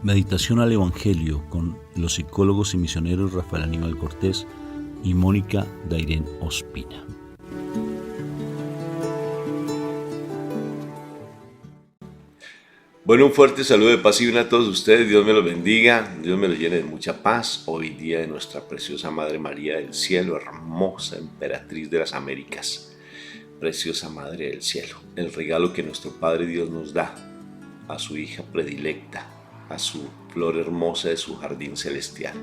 Meditación al Evangelio con los psicólogos y misioneros Rafael Aníbal Cortés y Mónica Dairén Ospina. Bueno, un fuerte saludo de paz y bien a todos ustedes. Dios me los bendiga, Dios me los llene de mucha paz. Hoy día de nuestra preciosa Madre María del Cielo, hermosa emperatriz de las Américas, preciosa Madre del Cielo, el regalo que nuestro Padre Dios nos da a su hija predilecta, a su flor hermosa de su jardín celestial,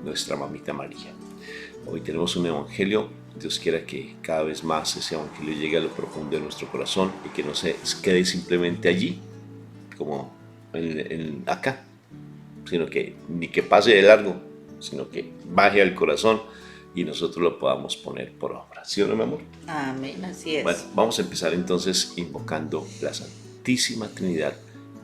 nuestra Mamita María. Hoy tenemos un evangelio. Dios quiera que cada vez más ese evangelio llegue a lo profundo de nuestro corazón y que no se quede simplemente allí, como acá, sino que ni que pase de largo, sino que baje al corazón y nosotros lo podamos poner por obra. ¿Sí o no, mi amor? Amén, así es. Bueno, vamos a empezar entonces invocando la Santísima Trinidad.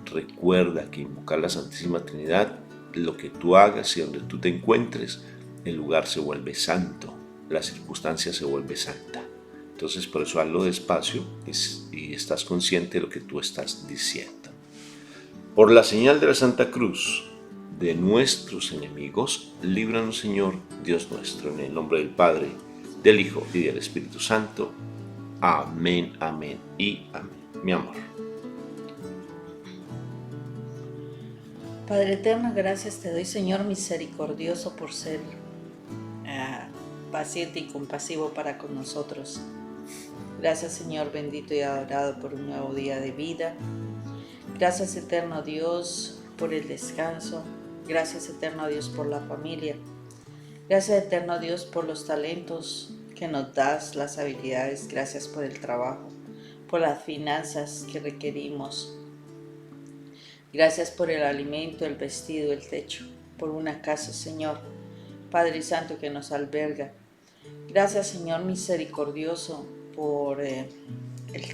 Recuerda que invocar la Santísima Trinidad, lo que tú hagas y donde tú te encuentres, el lugar se vuelve santo, la circunstancia se vuelve santa. Entonces por eso hazlo despacio y estás consciente de lo que tú estás diciendo. Por la señal de la Santa Cruz de nuestros enemigos, líbranos, Señor, Dios nuestro, en el nombre del Padre, del Hijo y del Espíritu Santo. Amén, amén y amén. Mi amor. Padre eterno, gracias te doy, Señor misericordioso, por ser paciente y compasivo para con nosotros. Gracias, Señor bendito y adorado, por un nuevo día de vida. Gracias, eterno Dios, por el descanso. Gracias, eterno Dios, por la familia. Gracias, eterno Dios, por los talentos que nos das, las habilidades. Gracias por el trabajo, por las finanzas que requerimos. Gracias por el alimento, el vestido, el techo, por una casa, Señor, Padre Santo, que nos alberga. Gracias, Señor misericordioso, por el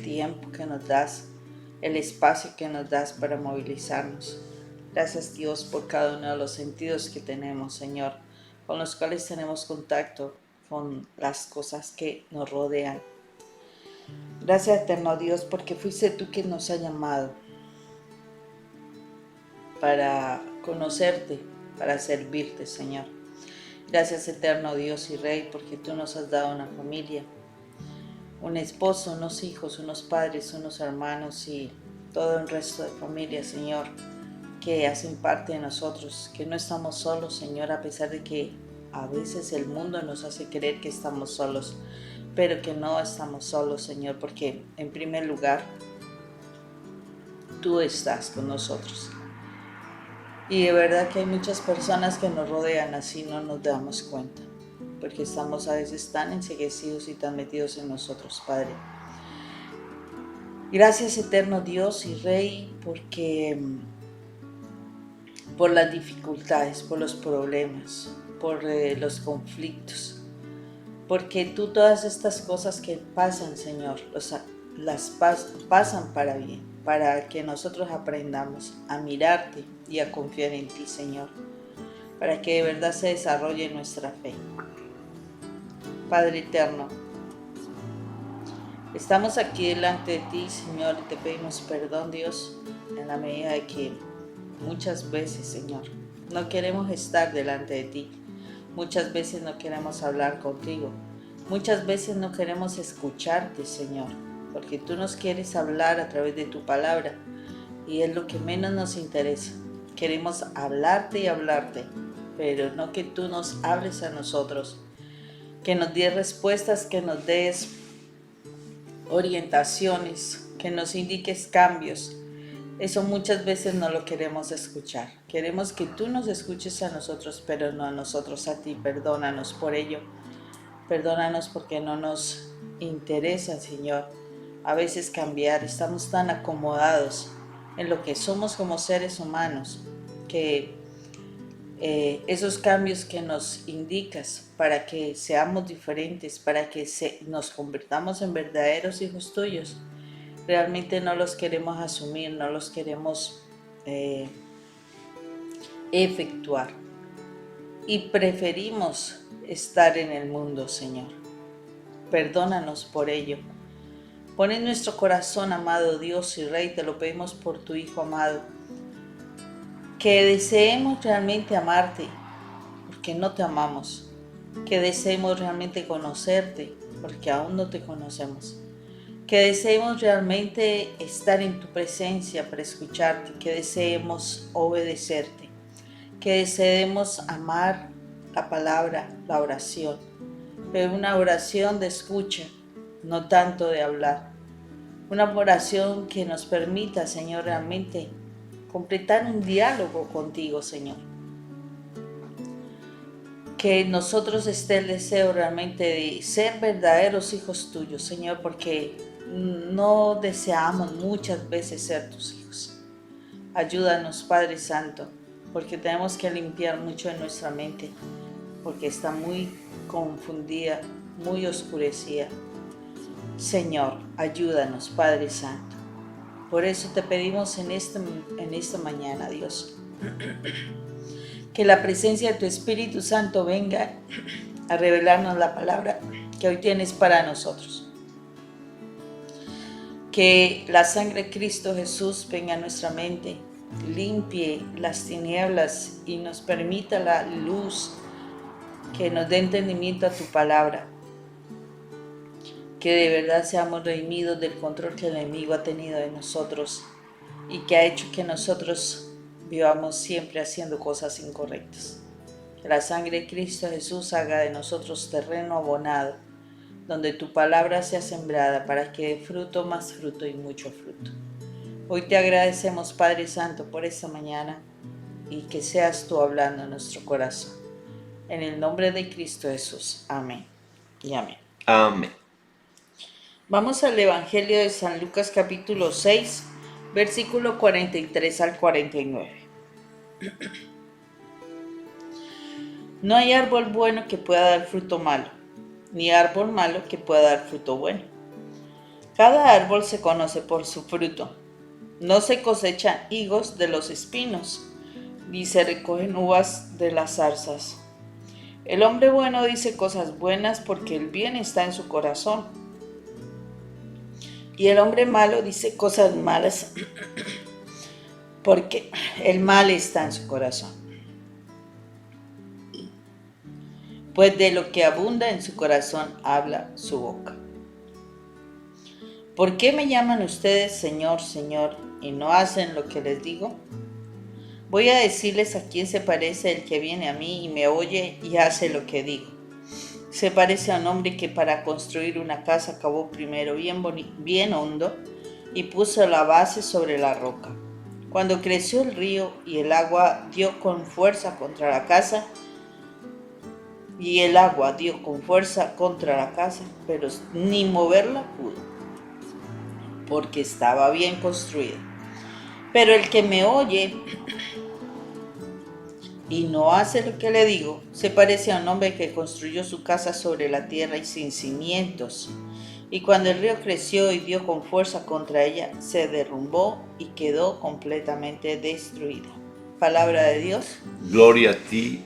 tiempo que nos das, el espacio que nos das para movilizarnos. Gracias, Dios, por cada uno de los sentidos que tenemos, Señor, con los cuales tenemos contacto con las cosas que nos rodean. Gracias, eterno Dios, porque fuiste tú quien nos ha llamado para conocerte, para servirte, Señor. Gracias, eterno Dios y Rey, porque tú nos has dado una familia, un esposo, unos hijos, unos padres, unos hermanos y todo el resto de familia, Señor, que hacen parte de nosotros, que no estamos solos, Señor, a pesar de que a veces el mundo nos hace creer que estamos solos, pero que no estamos solos, Señor, porque en primer lugar, tú estás con nosotros. Y de verdad que hay muchas personas que nos rodean, así no nos damos cuenta, porque estamos a veces tan enceguecidos y tan metidos en nosotros, Padre. Gracias, eterno Dios y Rey, porque por las dificultades, por los problemas, por los conflictos, porque tú todas estas cosas que pasan, Señor, pasan para bien, para que nosotros aprendamos a mirarte y a confiar en ti, Señor, para que de verdad se desarrolle nuestra fe. Padre eterno, estamos aquí delante de ti, Señor, y te pedimos perdón, Dios, en la medida de que muchas veces, Señor, no queremos estar delante de ti. Muchas veces no queremos hablar contigo. Muchas veces no queremos escucharte, Señor, porque tú nos quieres hablar a través de tu palabra y es lo que menos nos interesa. Queremos hablarte y hablarte, pero no que tú nos hables a nosotros, que nos des respuestas, que nos des orientaciones, que nos indiques cambios. Eso muchas veces no lo queremos escuchar. Queremos que tú nos escuches a nosotros, pero no a nosotros a ti. Perdónanos por ello. Perdónanos porque no nos interesa, Señor, a veces cambiar. Estamos tan acomodados en lo que somos como seres humanos, que esos cambios que nos indicas para que seamos diferentes, para que nos convirtamos en verdaderos hijos tuyos, realmente no los queremos asumir, no los queremos efectuar. Y preferimos estar en el mundo, Señor. Perdónanos por ello. Pon en nuestro corazón, amado Dios y Rey, te lo pedimos por tu Hijo amado, que deseemos realmente amarte, porque no te amamos, que deseemos realmente conocerte, porque aún no te conocemos, que deseemos realmente estar en tu presencia para escucharte, que deseemos obedecerte, que deseemos amar la palabra, la oración, pero una oración de escucha, no tanto de hablar. Una oración que nos permita, Señor, realmente completar un diálogo contigo, Señor. Que en nosotros esté el deseo realmente de ser verdaderos hijos tuyos, Señor, porque no deseamos muchas veces ser tus hijos. Ayúdanos, Padre Santo, porque tenemos que limpiar mucho de nuestra mente, porque está muy confundida, muy oscurecida. Señor, ayúdanos, Padre Santo. Por eso te pedimos en esta mañana, Dios, que la presencia de tu Espíritu Santo venga a revelarnos la palabra que hoy tienes para nosotros. Que la sangre de Cristo Jesús venga a nuestra mente, limpie las tinieblas y nos permita la luz, que nos dé entendimiento a tu palabra. Que de verdad seamos redimidos del control que el enemigo ha tenido de nosotros y que ha hecho que nosotros vivamos siempre haciendo cosas incorrectas. Que la sangre de Cristo Jesús haga de nosotros terreno abonado, donde tu palabra sea sembrada para que dé fruto, más fruto y mucho fruto. Hoy te agradecemos, Padre Santo, por esta mañana y que seas tú hablando en nuestro corazón. En el nombre de Cristo Jesús. Amén y amén. Amén. Vamos al Evangelio de San Lucas capítulo 6, versículo 43 al 49. No hay árbol bueno que pueda dar fruto malo, ni árbol malo que pueda dar fruto bueno. Cada árbol se conoce por su fruto. No se cosechan higos de los espinos, ni se recogen uvas de las zarzas. El hombre bueno dice cosas buenas porque el bien está en su corazón. Y el hombre malo dice cosas malas porque el mal está en su corazón. Pues de lo que abunda en su corazón habla su boca. ¿Por qué me llaman ustedes Señor, Señor, y no hacen lo que les digo? Voy a decirles a quién se parece el que viene a mí y me oye y hace lo que digo. Se parece a un hombre que para construir una casa cavó primero bien hondo y puso la base sobre la roca. Cuando creció el río y el agua dio con fuerza contra la casa, pero ni moverla pudo, porque estaba bien construida. Pero el que me oye y no hace lo que le digo, se parece a un hombre que construyó su casa sobre la tierra y sin cimientos. Y cuando el río creció y dio con fuerza contra ella, se derrumbó y quedó completamente destruida. Palabra de Dios. Gloria a ti,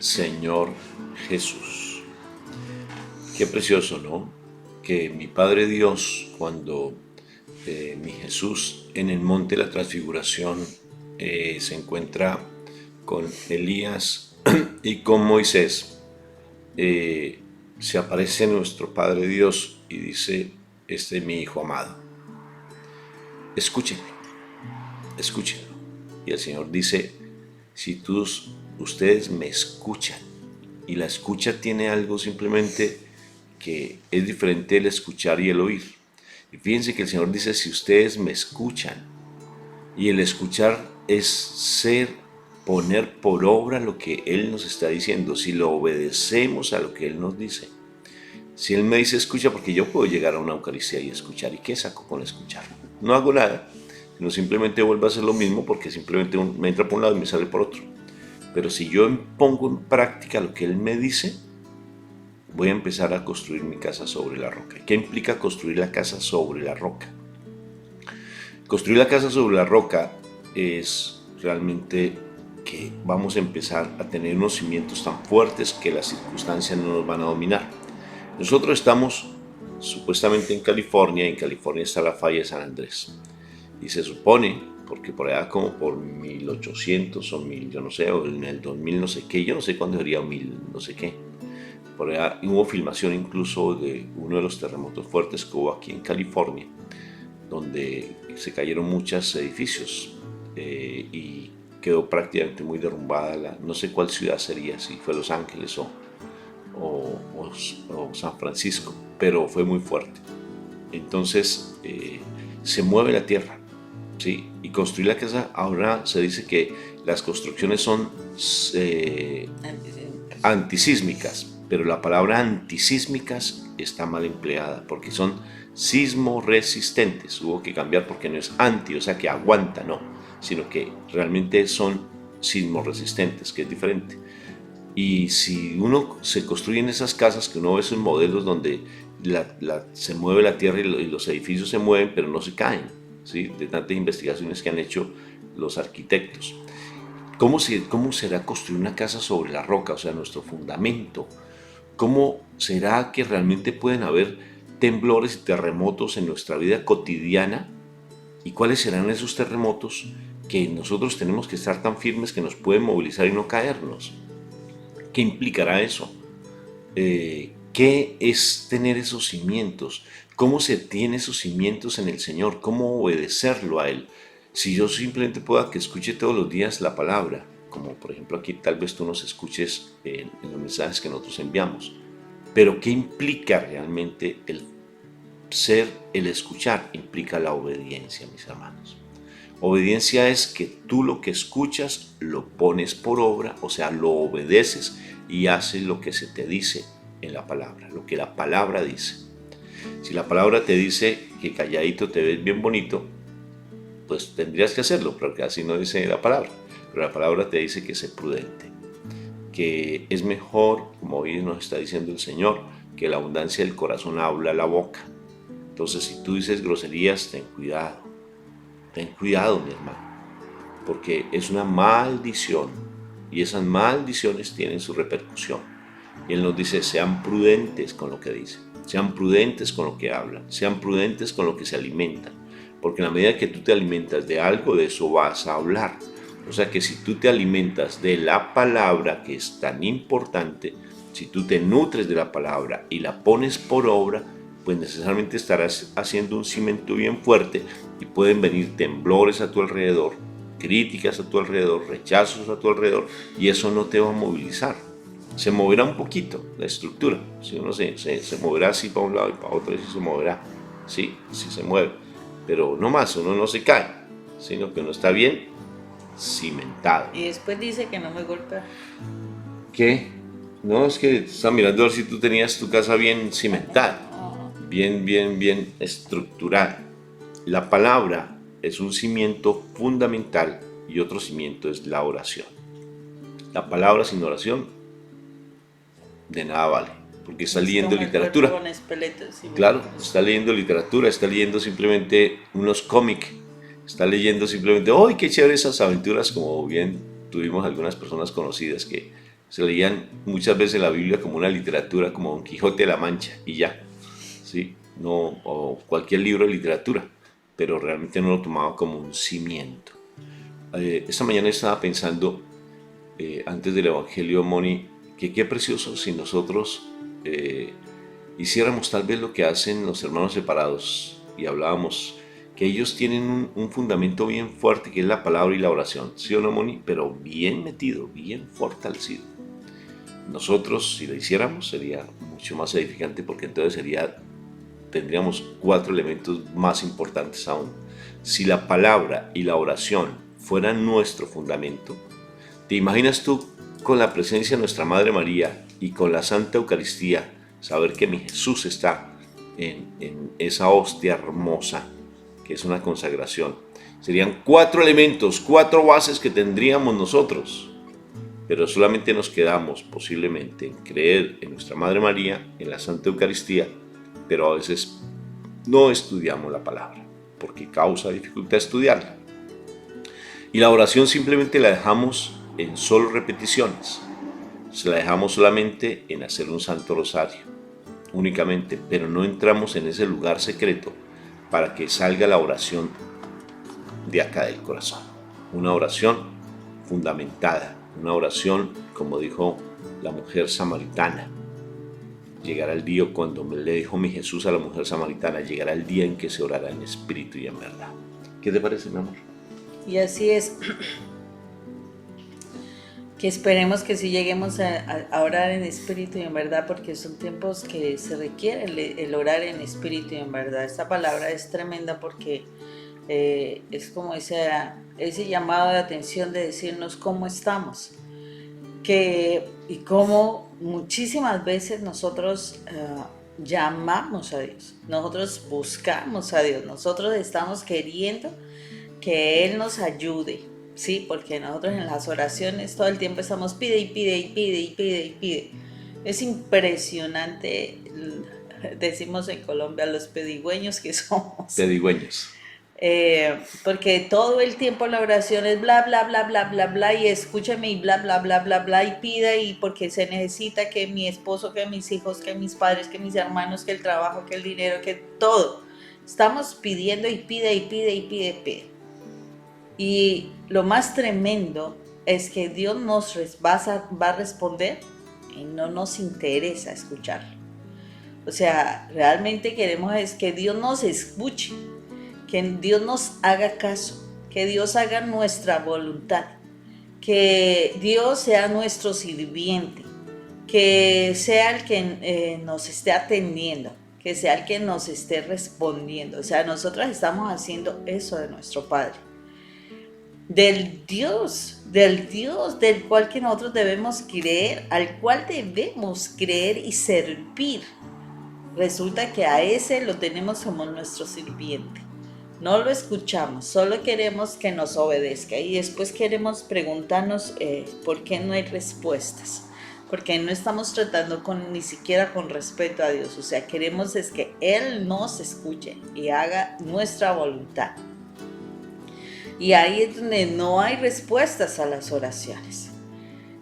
Señor Jesús. Qué precioso, ¿no? Que mi Padre Dios, cuando mi Jesús en el monte de la transfiguración se encuentra con Elías y con Moisés, se aparece nuestro Padre Dios y dice: este es mi Hijo amado, escúchenlo. Y el Señor dice: si ustedes me escuchan, y la escucha tiene algo simplemente que es diferente el escuchar y el oír. Y fíjense que el Señor dice: si ustedes me escuchan, y el escuchar es poner por obra lo que Él nos está diciendo, si lo obedecemos a lo que Él nos dice. Si Él me dice escucha, porque yo puedo llegar a una Eucaristía y escuchar, ¿y qué saco con escuchar? No hago nada, sino simplemente vuelvo a hacer lo mismo, porque simplemente me entra por un lado y me sale por otro. Pero si yo pongo en práctica lo que Él me dice, voy a empezar a construir mi casa sobre la roca. ¿Qué implica construir la casa sobre la roca? Construir la casa sobre la roca es realmente que vamos a empezar a tener unos cimientos tan fuertes que las circunstancias no nos van a dominar. Nosotros estamos supuestamente en California está la falla de San Andrés. Y se supone, porque por allá como por 1800 o 1000, yo no sé, o en el 2000 no sé qué, yo no sé cuándo sería 1000 no sé qué. Por allá hubo filmación incluso de uno de los terremotos fuertes que hubo aquí en California, donde se cayeron muchos edificios y quedó prácticamente muy derrumbada, no sé cuál ciudad sería, si fue Los Ángeles o San Francisco, pero fue muy fuerte. Entonces se mueve la tierra, ¿sí? Y construir la casa, ahora se dice que las construcciones son antisísmicas, pero la palabra antisísmicas está mal empleada porque son sismoresistentes. Hubo que cambiar porque no es anti, o sea que aguanta, no, sino que realmente son sismoresistentes, que es diferente. Y si uno se construye en esas casas, que uno ve esos modelos donde se mueve la tierra y los edificios se mueven, pero no se caen, ¿sí? De tantas investigaciones que han hecho los arquitectos. ¿Cómo será construir una casa sobre la roca, o sea, nuestro fundamento? ¿Cómo será que realmente pueden haber temblores y terremotos en nuestra vida cotidiana? ¿Y cuáles serán esos terremotos que nosotros tenemos que estar tan firmes que nos pueden movilizar y no caernos? ¿Qué implicará eso? ¿Qué es tener esos cimientos? ¿Cómo se tiene esos cimientos en el Señor? ¿Cómo obedecerlo a Él? Si yo simplemente pueda que escuche todos los días la palabra, como por ejemplo aquí tal vez tú nos escuches en los mensajes que nosotros enviamos, pero ¿qué implica realmente el escuchar? Implica la obediencia, mis hermanos. Obediencia es que tú lo que escuchas lo pones por obra, o sea, lo obedeces y haces lo que se te dice en la palabra, lo que la palabra dice. Si la palabra te dice que calladito te ves bien bonito, pues tendrías que hacerlo, porque así no dice la palabra. Pero la palabra te dice que sé prudente, que es mejor, como hoy nos está diciendo el Señor, que la abundancia del corazón habla la boca. Entonces, si tú dices groserías, ten cuidado, mi hermano, porque es una maldición y esas maldiciones tienen su repercusión. Y Él nos dice, sean prudentes con lo que dicen, sean prudentes con lo que hablan, sean prudentes con lo que se alimentan, porque en la medida que tú te alimentas de algo, de eso vas a hablar. O sea que si tú te alimentas de la palabra, que es tan importante, si tú te nutres de la palabra y la pones por obra, pues necesariamente estarás haciendo un cimiento bien fuerte y pueden venir temblores a tu alrededor, críticas a tu alrededor, rechazos a tu alrededor, y eso no te va a movilizar. Se moverá un poquito la estructura, si uno se moverá así para un lado y para otro, y se moverá, sí se mueve, pero no más, uno no se cae, sino que uno está bien cimentado. Y después dice que no me golpea. ¿Qué? No, es que estaba mirando a ver si tú tenías tu casa bien cimentada, bien estructurada. La palabra es un cimiento fundamental y otro cimiento es la oración. La palabra sin oración de nada vale, porque está leyendo literatura. Claro, está leyendo literatura, está leyendo simplemente unos cómics, está leyendo simplemente, ¡ay, qué chévere esas aventuras! Como bien tuvimos algunas personas conocidas que se leían muchas veces la Biblia como una literatura, como Don Quijote de la Mancha y ya, ¿sí? No, o cualquier libro de literatura, pero realmente no lo tomaba como un cimiento. Esta mañana estaba pensando, antes del Evangelio, Moni, que qué precioso si nosotros hiciéramos tal vez lo que hacen los hermanos separados, y hablábamos que ellos tienen un fundamento bien fuerte, que es la palabra y la oración, ¿sí o no, Moni? Pero bien metido, bien fortalecido. Nosotros, si lo hiciéramos, sería mucho más edificante, porque entonces tendríamos 4 elementos más importantes aún. Si la palabra y la oración fueran nuestro fundamento, ¿te imaginas tú con la presencia de nuestra Madre María y con la Santa Eucaristía, saber que mi Jesús está en esa hostia hermosa, que es una consagración? Serían 4 elementos, 4 bases que tendríamos nosotros, pero solamente nos quedamos posiblemente en creer en nuestra Madre María, en la Santa Eucaristía, pero a veces no estudiamos la palabra, porque causa dificultad estudiarla. Y la oración simplemente la dejamos en solo repeticiones, se la dejamos solamente en hacer un Santo Rosario, únicamente, pero no entramos en ese lugar secreto para que salga la oración de acá del corazón. Una oración fundamentada, una oración, como dijo la mujer samaritana. Llegará el día, cuando le dijo mi Jesús a la mujer samaritana, llegará el día en que se orará en espíritu y en verdad. ¿Qué te parece, mi amor? Y así es. Que esperemos que sí lleguemos a orar en espíritu y en verdad, porque son tiempos que se requiere el orar en espíritu y en verdad. Esta palabra es tremenda porque es como ese llamado de atención de decirnos cómo estamos. Y cómo muchísimas veces nosotros llamamos a Dios, nosotros buscamos a Dios, nosotros estamos queriendo que Él nos ayude. Sí, porque nosotros en las oraciones todo el tiempo estamos pide y pide y pide y pide y pide. Es impresionante, decimos en Colombia, los pedigüeños que somos. Pedigüeños. Porque todo el tiempo la oración es bla, bla, bla, bla, bla, bla, y escúchame y bla, bla, bla, bla, bla, y pida, y porque se necesita que mi esposo, que mis hijos, que mis padres, que mis hermanos, que el trabajo, que el dinero, que todo. Estamos pidiendo y pide y pide y pide y pide. Y lo más tremendo es que Dios nos va a responder y no nos interesa escucharlo. O sea, realmente queremos es que Dios nos escuche, que Dios nos haga caso, que Dios haga nuestra voluntad, que Dios sea nuestro sirviente, que sea el que nos esté atendiendo, que sea el que nos esté respondiendo. O sea, nosotros estamos haciendo eso de nuestro Padre. Del Dios del cual que nosotros debemos creer, al cual debemos creer y servir. Resulta que a ese lo tenemos como nuestro sirviente. No lo escuchamos, solo queremos que nos obedezca y después queremos preguntarnos por qué no hay respuestas, porque no estamos tratando ni siquiera con respeto a Dios. O sea, queremos es que Él nos escuche y haga nuestra voluntad. Y ahí es donde no hay respuestas a las oraciones.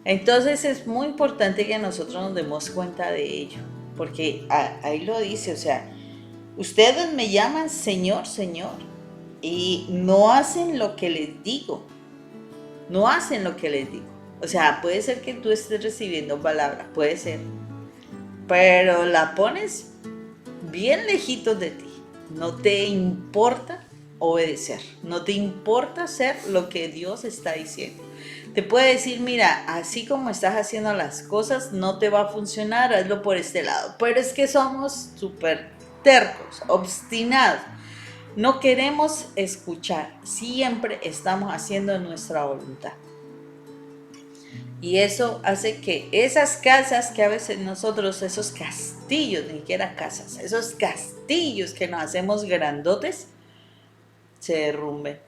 Entonces es muy importante que nosotros nos demos cuenta de ello, porque ahí lo dice, o sea, ustedes me llaman Señor, Señor, y no hacen lo que les digo, no hacen lo que les digo. O sea, puede ser que tú estés recibiendo palabra, puede ser, pero la pones bien lejitos de ti, no te importa obedecer, no te importa hacer lo que Dios está diciendo. Te puede decir, mira, así como estás haciendo las cosas no te va a funcionar, hazlo por este lado. Pero es que somos súper tercos, obstinados. No queremos escuchar, siempre estamos haciendo nuestra voluntad. Y eso hace que esas casas que a veces nosotros, esos castillos, ni siquiera casas, esos castillos que nos hacemos grandotes, se derrumben.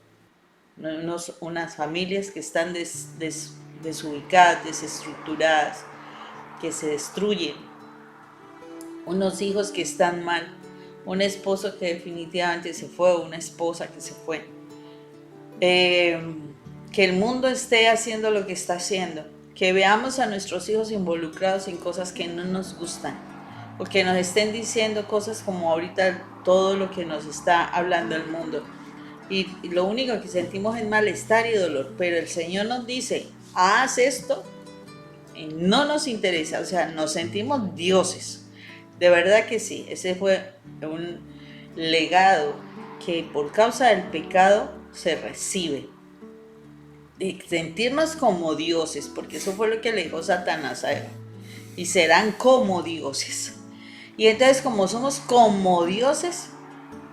Unas familias que están desubicadas, desestructuradas, que se destruyen, unos hijos que están mal, un esposo que definitivamente se fue, una esposa que se fue, que el mundo esté haciendo lo que está haciendo, que veamos a nuestros hijos involucrados en cosas que no nos gustan, o que nos estén diciendo cosas como ahorita todo lo que nos está hablando el mundo. Y lo único que sentimos es malestar y dolor, pero el Señor nos dice, haz esto, y no nos interesa, o sea, nos sentimos dioses, de verdad que sí. Ese fue un legado que por causa del pecado se recibe, de sentirnos como dioses, porque eso fue lo que le dijo Satanás a Eva, y serán como dioses. Y entonces, como somos como dioses,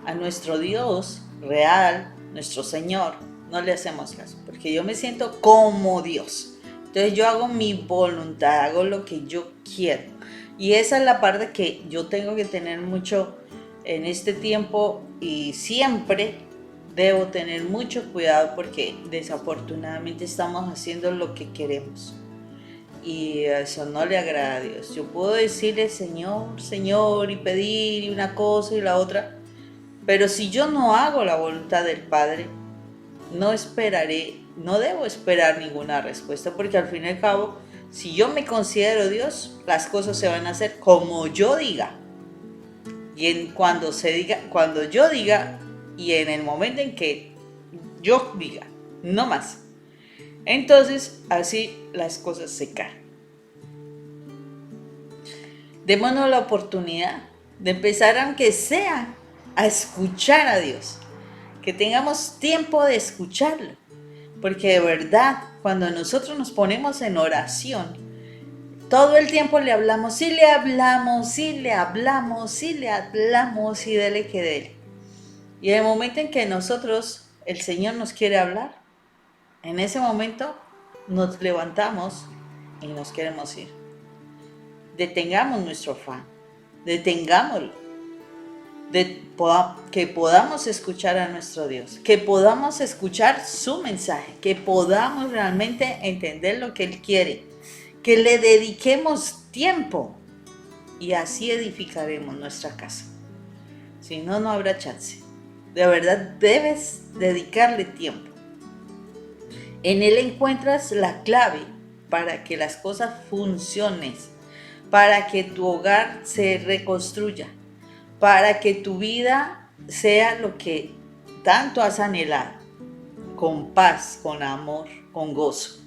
a nuestro Dios real, nuestro Señor, no le hacemos caso, porque yo me siento como Dios. Entonces yo hago mi voluntad, hago lo que yo quiero. Y esa es la parte que yo tengo que tener mucho en este tiempo, y siempre debo tener mucho cuidado, porque desafortunadamente estamos haciendo lo que queremos. Y eso no le agrada a Dios. Yo puedo decirle Señor, Señor, y pedir y una cosa y la otra, pero si yo no hago la voluntad del Padre, no debo esperar ninguna respuesta, porque al fin y al cabo, si yo me considero Dios, las cosas se van a hacer como yo diga, cuando yo diga y en el momento en que yo diga, no más. Entonces, así las cosas se caen. Démonos la oportunidad de empezar, aunque sea, a escuchar a Dios. Que tengamos tiempo de escucharlo. Porque de verdad, cuando nosotros nos ponemos en oración, todo el tiempo le hablamos, y le hablamos, y le hablamos, y le hablamos, y dele que dele. Y en el momento en que el Señor nos quiere hablar, en ese momento nos levantamos y nos queremos ir. Detengamos nuestro afán, detengámoslo, que podamos escuchar a nuestro Dios, que podamos escuchar su mensaje, que podamos realmente entender lo que Él quiere, que le dediquemos tiempo y así edificaremos nuestra casa. Si no, no habrá chance. De verdad debes dedicarle tiempo. En Él encuentras la clave para que las cosas funcionen, para que tu hogar se reconstruya, para que tu vida sea lo que tanto has anhelado, con paz, con amor, con gozo.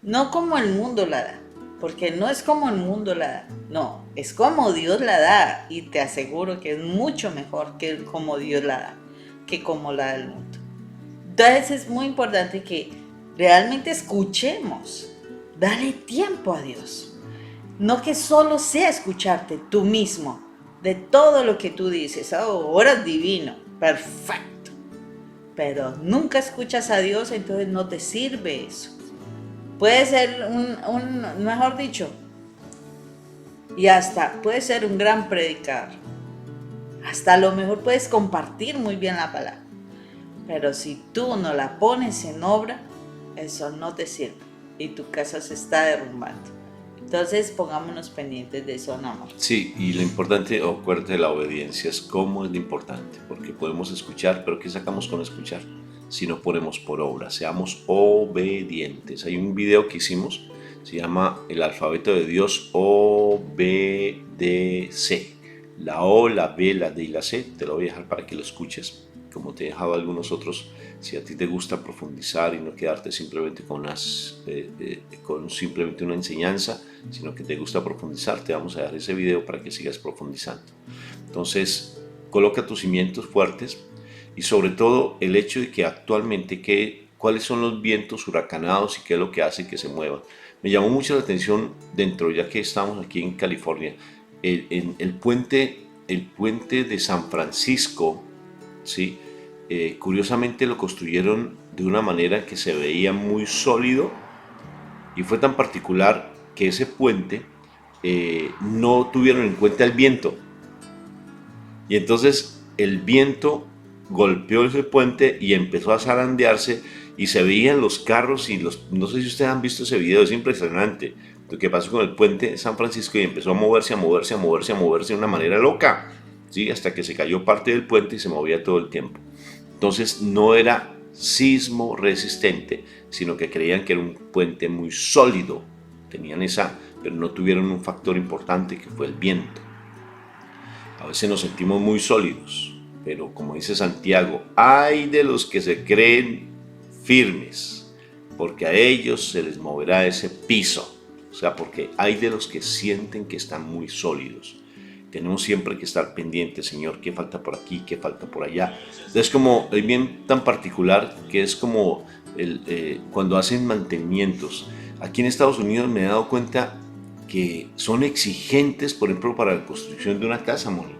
No como el mundo la da, porque no es como el mundo la da, no, es como Dios la da, y te aseguro que es mucho mejor que como Dios la da, que como la del mundo. Entonces es muy importante que realmente escuchemos, dale tiempo a Dios. No que solo sea escucharte tú mismo de todo lo que tú dices. Ahora es divino, perfecto. Pero nunca escuchas a Dios, entonces no te sirve eso. Puede ser mejor dicho, y hasta puede ser un gran predicador. Hasta a lo mejor puedes compartir muy bien la palabra. Pero si tú no la pones en obra, eso no te sirve. Y tu casa se está derrumbando. Entonces pongámonos pendientes de eso, ¿no, amor? Sí, y lo importante, acuérdate de la obediencia, es cómo es lo importante, porque podemos escuchar, pero ¿qué sacamos con escuchar? Si no ponemos por obra, seamos obedientes. Hay un video que hicimos, se llama El alfabeto de Dios, OBDC. La O, la B, la D y la C, te lo voy a dejar para que lo escuches, como te he dejado algunos otros. Si a ti te gusta profundizar y no quedarte simplemente con simplemente una enseñanza, sino que te gusta profundizar, te vamos a dar ese video para que sigas profundizando. Entonces, coloca tus cimientos fuertes y sobre todo el hecho de que actualmente, cuáles son los vientos huracanados y qué es lo que hace que se muevan. Me llamó mucho la atención dentro, ya que estamos aquí en California, el puente de San Francisco, ¿sí? Curiosamente lo construyeron de una manera que se veía muy sólido y fue tan particular que ese puente no tuvieron en cuenta el viento, y entonces el viento golpeó ese puente y empezó a zarandearse y se veían los carros no sé si ustedes han visto ese video, es impresionante lo que pasó con el puente de San Francisco, y empezó a moverse de una manera loca, ¿sí? Hasta que se cayó parte del puente y se movía todo el tiempo. Entonces no era sismo resistente, sino que creían que era un puente muy sólido, pero no tuvieron un factor importante que fue el viento. A veces nos sentimos muy sólidos, pero como dice Santiago, ay de los que se creen firmes, porque a ellos se les moverá ese piso. O sea, porque hay de los que sienten que están muy sólidos. Tenemos siempre que estar pendientes, Señor, qué falta por aquí, qué falta por allá. Es como, es bien tan particular que es como cuando hacen mantenimientos. Aquí en Estados Unidos me he dado cuenta que son exigentes, por ejemplo, para la construcción de una casa, Moni.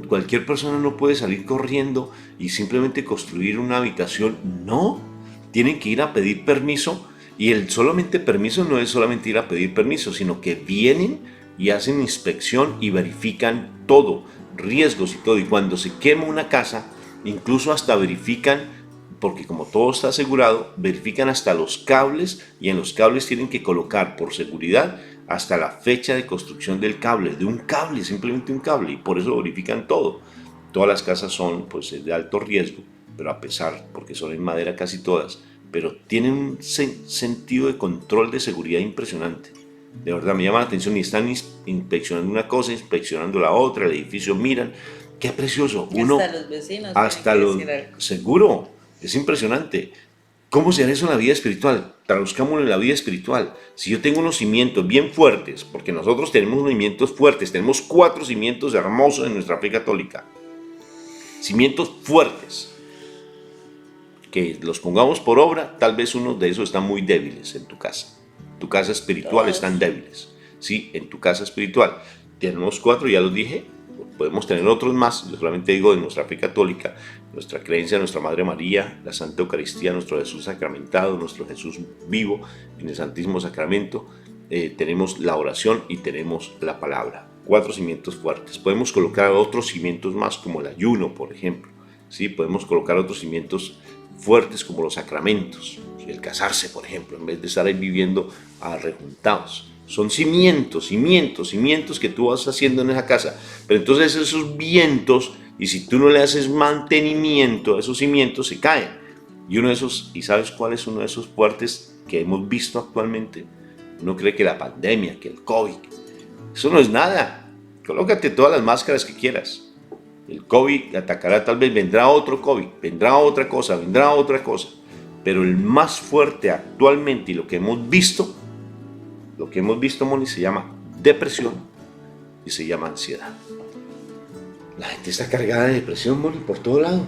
Cualquier persona no puede salir corriendo y simplemente construir una habitación. No, tienen que ir a pedir permiso, y el solamente permiso no es solamente ir a pedir permiso, sino que vienen y hacen inspección y verifican todo, riesgos y todo. Y cuando se quema una casa, incluso hasta verifican, porque como todo está asegurado, verifican hasta los cables, y en los cables tienen que colocar por seguridad hasta la fecha de construcción del cable, simplemente un cable, y por eso lo verifican todo. Todas las casas son pues de alto riesgo, pero porque son en madera casi todas, pero tienen un sentido de control de seguridad impresionante. De verdad me llama la atención y están inspeccionando una cosa, inspeccionando la otra, el edificio, miran. Qué precioso. Uno, Hasta los vecinos hasta tienen que los... decir algo. Seguro, es impresionante. ¿Cómo se hace eso en la vida espiritual? Traduzcámoslo en la vida espiritual. Si yo tengo unos cimientos bien fuertes, porque nosotros tenemos unos cimientos fuertes, tenemos 4 cimientos hermosos en nuestra fe católica. Cimientos fuertes. Que los pongamos por obra, tal vez uno de esos están muy débiles en tu casa. Tu casa espiritual Todos. están débiles. Sí, en tu casa espiritual. Tenemos 4, ya los dije. Podemos tener otros más. Yo solamente digo de nuestra fe católica, nuestra creencia en nuestra Madre María, la Santa Eucaristía, nuestro Jesús sacramentado, nuestro Jesús vivo en el Santísimo Sacramento. Tenemos la oración y tenemos la palabra. 4 cimientos fuertes. Podemos colocar otros cimientos más, como el ayuno, por ejemplo. ¿Sí? Podemos colocar otros cimientos fuertes como los sacramentos, el casarse, por ejemplo, en vez de estar ahí viviendo rejuntados. Son cimientos que tú vas haciendo en esa casa. Pero entonces esos vientos, y si tú no le haces mantenimiento a esos cimientos, se caen. Y uno de esos, ¿y sabes cuál es uno de esos fuertes que hemos visto actualmente? Uno cree que la pandemia, que el COVID, eso no es nada. Colócate todas las máscaras que quieras. El COVID atacará, tal vez vendrá otro COVID, vendrá otra cosa, pero el más fuerte actualmente y lo que hemos visto, Moni, se llama depresión y se llama ansiedad. La gente está cargada de depresión, Moni, por todo lado.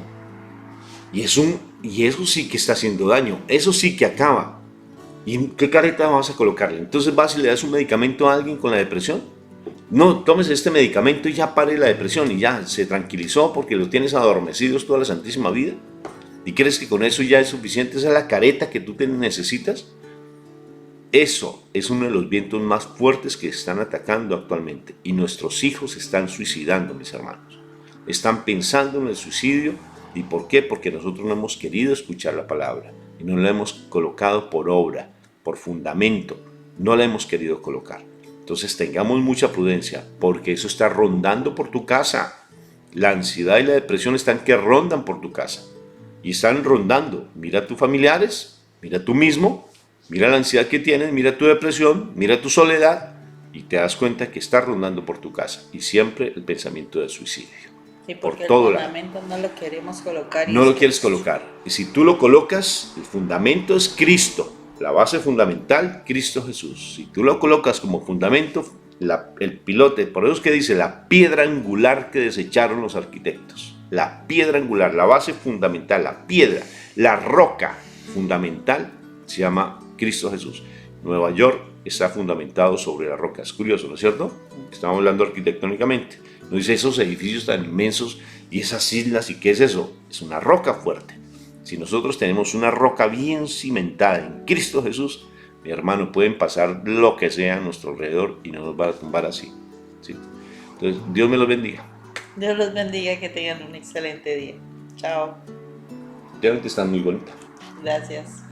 Y eso sí que está haciendo daño, eso sí que acaba. ¿Y qué careta vas a colocarle? Entonces vas y le das un medicamento a alguien con la depresión. No, tomes este medicamento y ya pare la depresión y ya se tranquilizó porque lo tienes adormecidos toda la santísima vida. ¿Y crees que con eso ya es suficiente? ¿Esa es la careta que tú te necesitas? Eso es uno de los vientos más fuertes que están atacando actualmente. Y nuestros hijos se están suicidando, mis hermanos. Están pensando en el suicidio. ¿Y por qué? Porque nosotros no hemos querido escuchar la palabra y no la hemos colocado por obra, por fundamento. No la hemos querido colocar. Entonces tengamos mucha prudencia, porque eso está rondando por tu casa. La ansiedad y la depresión están que rondan por tu casa. Y están rondando. Mira a tus familiares, mira tú mismo, mira la ansiedad que tienes, mira tu depresión, mira tu soledad, y te das cuenta que está rondando por tu casa. Y siempre el pensamiento de suicidio. Sí, porque por todo el fundamento no lo queremos colocar. No lo quieres colocar. Y si tú lo colocas, el fundamento es Cristo. La base fundamental, Cristo Jesús. Si tú lo colocas como fundamento, el pilote, por eso es que dice la piedra angular que desecharon los arquitectos. La piedra angular, la base fundamental, la piedra, la roca fundamental se llama Cristo Jesús. Nueva York está fundamentado sobre la roca. Es curioso, ¿no es cierto? Estamos hablando arquitectónicamente. Nos dice esos edificios tan inmensos y esas islas, ¿y qué es eso? Es una roca fuerte. Si nosotros tenemos una roca bien cimentada en Cristo Jesús, mi hermano, pueden pasar lo que sea a nuestro alrededor y no nos va a tumbar así. ¿Sí? Entonces, Dios me los bendiga. Dios los bendiga, que tengan un excelente día. Chao. Realmente están muy bonitas. Gracias.